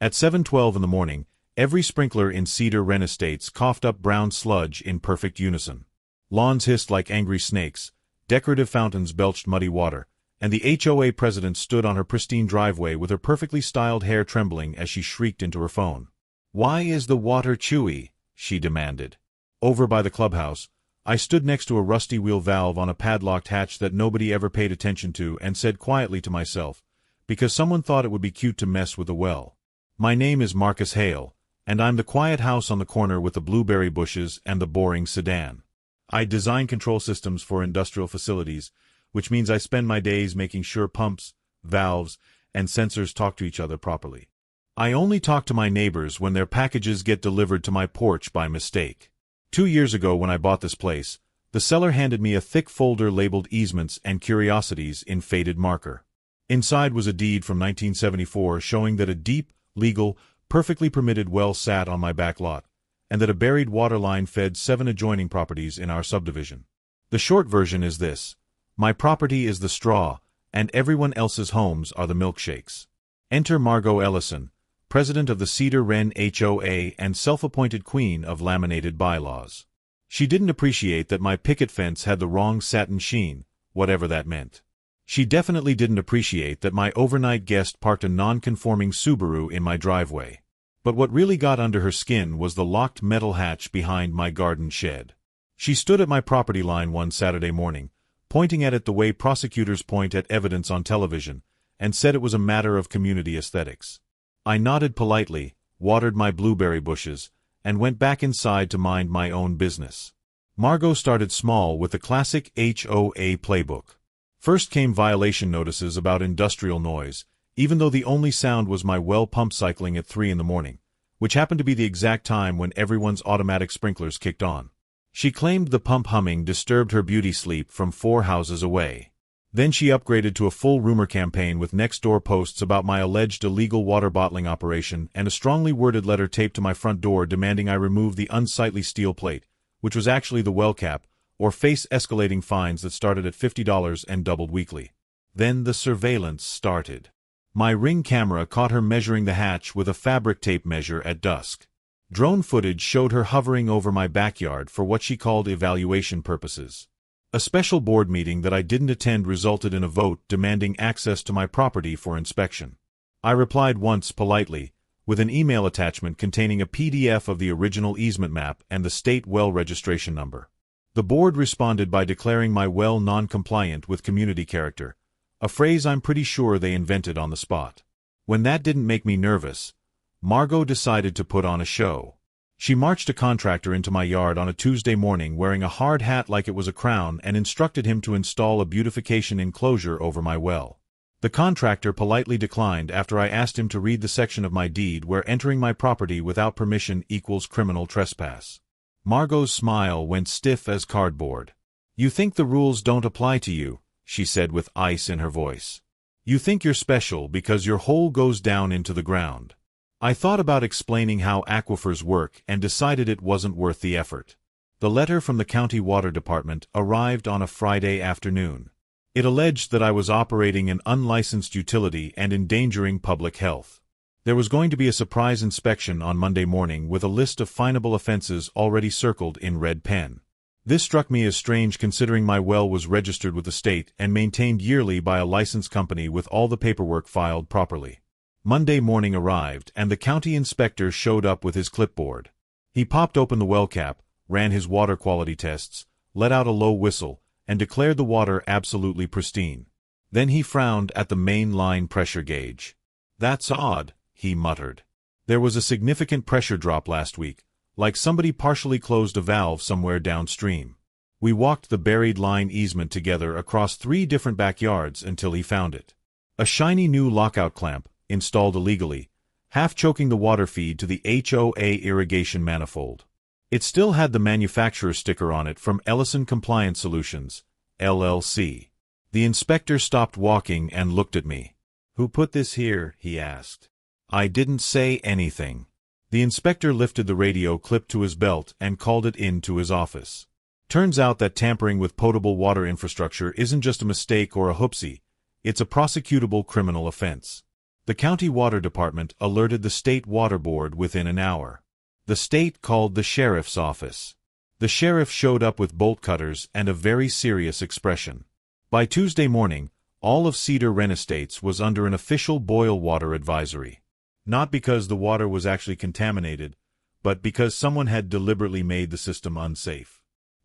At 7:12 in the morning, every sprinkler in Cedar Ren Estates coughed up brown sludge in perfect unison. Lawns hissed like angry snakes, decorative fountains belched muddy water, and the HOA president stood on her pristine driveway with her perfectly styled hair trembling as she shrieked into her phone. "Why is the water chewy?" she demanded. Over by the clubhouse, I stood next to a rusty wheel valve on a padlocked hatch that nobody ever paid attention to and said quietly to myself, because someone thought it would be cute to mess with a well. "My name is Marcus Hale, and I'm the quiet house on the corner with the blueberry bushes and the boring sedan. I design control systems for industrial facilities, which means I spend my days making sure pumps, valves, and sensors talk to each other properly. I only talk to my neighbors when their packages get delivered to my porch by mistake. 2 years ago when I bought this place, the seller handed me a thick folder labeled easements and curiosities in faded marker. Inside was a deed from 1974 showing that a deep, legal, perfectly permitted well sat on my back lot, and that a buried water line fed 7 adjoining properties in our subdivision. The short version is this: my property is the straw, and everyone else's homes are the milkshakes. Enter Margot Ellison, president of the Cedar Ren HOA and self-appointed queen of laminated bylaws. She didn't appreciate that my picket fence had the wrong satin sheen, whatever that meant. She definitely didn't appreciate that my overnight guest parked a non-conforming Subaru in my driveway. But what really got under her skin was the locked metal hatch behind my garden shed. She stood at my property line one Saturday morning, pointing at it the way prosecutors point at evidence on television, and said it was a matter of community aesthetics. I nodded politely, watered my blueberry bushes, and went back inside to mind my own business. Margot started small with the classic HOA playbook. First came violation notices about industrial noise, even though the only sound was my well pump cycling at 3 in the morning, which happened to be the exact time when everyone's automatic sprinklers kicked on. She claimed the pump humming disturbed her beauty sleep from 4 houses away. Then she upgraded to a full rumor campaign with next-door posts about my alleged illegal water bottling operation and a strongly worded letter taped to my front door demanding I remove the unsightly steel plate, which was actually the well cap, or face escalating fines that started at $50 and doubled weekly. Then the surveillance started. My Ring camera caught her measuring the hatch with a fabric tape measure at dusk. Drone footage showed her hovering over my backyard for what she called evaluation purposes. A special board meeting that I didn't attend resulted in a vote demanding access to my property for inspection. I replied once politely, with an email attachment containing a PDF of the original easement map and the state well registration number. The board responded by declaring my well non-compliant with community character, a phrase I'm pretty sure they invented on the spot. When that didn't make me nervous, Margot decided to put on a show. She marched a contractor into my yard on a Tuesday morning wearing a hard hat like it was a crown and instructed him to install a beautification enclosure over my well. The contractor politely declined after I asked him to read the section of my deed where entering my property without permission equals criminal trespass. Margot's smile went stiff as cardboard. "You think the rules don't apply to you," she said with ice in her voice. "You think you're special because your hole goes down into the ground." I thought about explaining how aquifers work and decided it wasn't worth the effort. The letter from the county water department arrived on a Friday afternoon. It alleged that I was operating an unlicensed utility and endangering public health. There was going to be a surprise inspection on Monday morning with a list of finable offenses already circled in red pen. This struck me as strange considering my well was registered with the state and maintained yearly by a licensed company with all the paperwork filed properly. Monday morning arrived, and the county inspector showed up with his clipboard. He popped open the well cap, ran his water quality tests, let out a low whistle, and declared the water absolutely pristine. Then he frowned at the main line pressure gauge. "That's odd," he muttered. "There was a significant pressure drop last week, like somebody partially closed a valve somewhere downstream." We walked the buried line easement together across 3 different backyards until he found it. A shiny new lockout clamp, installed illegally, half choking the water feed to the HOA irrigation manifold. It still had the manufacturer sticker on it from Ellison Compliance Solutions, LLC. The inspector stopped walking and looked at me. "Who put this here?" he asked. I didn't say anything. The inspector lifted the radio clip to his belt and called it into his office. Turns out that tampering with potable water infrastructure isn't just a mistake or a hoopsie, it's a prosecutable criminal offense. The county water department alerted the state water board within an hour. The state called the sheriff's office. The sheriff showed up with bolt cutters and a very serious expression. By Tuesday morning, all of Cedar Ren Estates was under an official boil water advisory. Not because the water was actually contaminated, but because someone had deliberately made the system unsafe.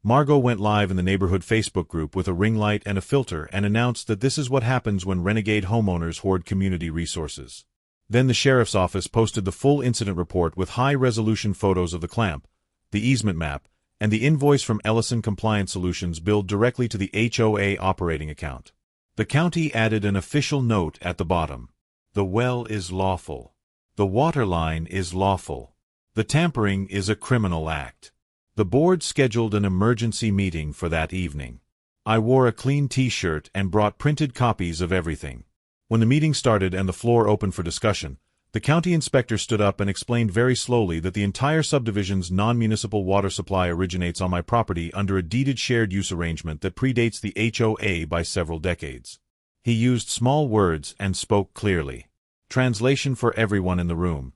Margot went live in the neighborhood Facebook group with a ring light and a filter and announced that this is what happens when renegade homeowners hoard community resources. Then the sheriff's office posted the full incident report with high-resolution photos of the clamp, the easement map, and the invoice from Ellison Compliance Solutions billed directly to the HOA operating account. The county added an official note at the bottom. The well is lawful. The water line is lawful. The tampering is a criminal act. The board scheduled an emergency meeting for that evening. I wore a clean t-shirt and brought printed copies of everything. When the meeting started and the floor opened for discussion, the county inspector stood up and explained very slowly that the entire subdivision's non-municipal water supply originates on my property under a deeded shared use arrangement that predates the HOA by several decades. He used small words and spoke clearly. Translation for everyone in the room.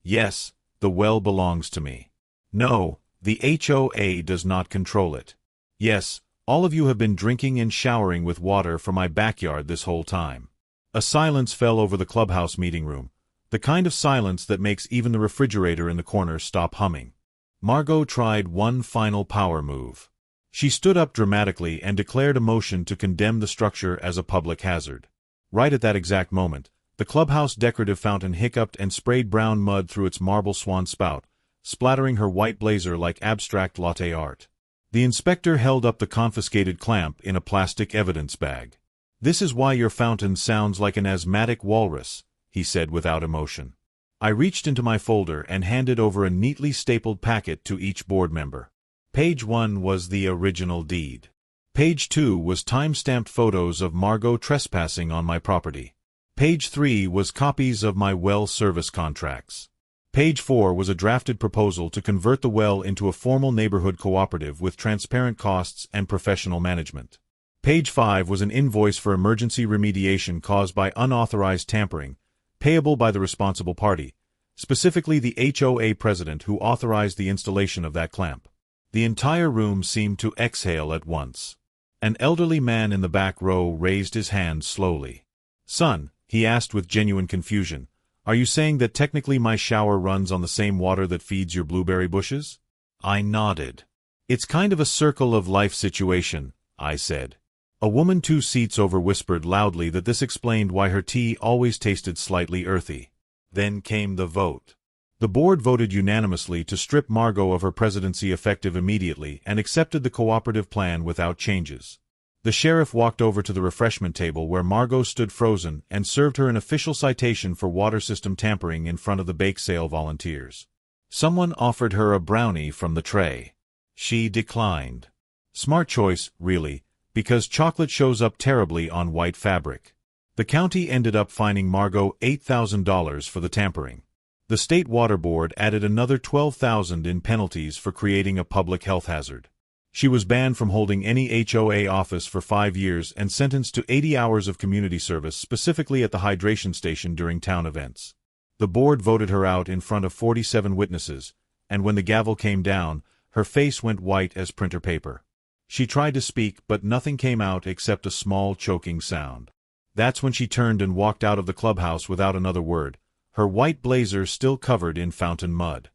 Yes, the well belongs to me. No, the HOA does not control it. Yes, all of you have been drinking and showering with water from my backyard this whole time. A silence fell over the clubhouse meeting room, the kind of silence that makes even the refrigerator in the corner stop humming. Margot tried one final power move. She stood up dramatically and declared a motion to condemn the structure as a public hazard. Right at that exact moment, the clubhouse decorative fountain hiccuped and sprayed brown mud through its marble swan spout, splattering her white blazer like abstract latte art. The inspector held up the confiscated clamp in a plastic evidence bag. "This is why your fountain sounds like an asthmatic walrus," he said without emotion. I reached into my folder and handed over a neatly stapled packet to each board member. Page 1 was the original deed. Page 2 was time-stamped photos of Margot trespassing on my property. Page 3 was copies of my well service contracts. Page 4 was a drafted proposal to convert the well into a formal neighborhood cooperative with transparent costs and professional management. Page 5 was an invoice for emergency remediation caused by unauthorized tampering, payable by the responsible party, specifically the HOA president who authorized the installation of that clamp. The entire room seemed to exhale at once. An elderly man in the back row raised his hand slowly. "Son," he asked with genuine confusion, "are you saying that technically my shower runs on the same water that feeds your blueberry bushes?" I nodded. "It's kind of a circle of life situation," I said. A woman 2 seats over whispered loudly that this explained why her tea always tasted slightly earthy. Then came the vote. The board voted unanimously to strip Margot of her presidency effective immediately and accepted the cooperative plan without changes. The sheriff walked over to the refreshment table where Margot stood frozen and served her an official citation for water system tampering in front of the bake sale volunteers. Someone offered her a brownie from the tray. She declined. Smart choice, really, because chocolate shows up terribly on white fabric. The county ended up fining Margot $8,000 for the tampering. The state water board added another $12,000 in penalties for creating a public health hazard. She was banned from holding any HOA office for 5 years and sentenced to 80 hours of community service, specifically at the hydration station during town events. The board voted her out in front of 47 witnesses, and when the gavel came down, her face went white as printer paper. She tried to speak, but nothing came out except a small choking sound. That's when she turned and walked out of the clubhouse without another word, her white blazer still covered in fountain mud.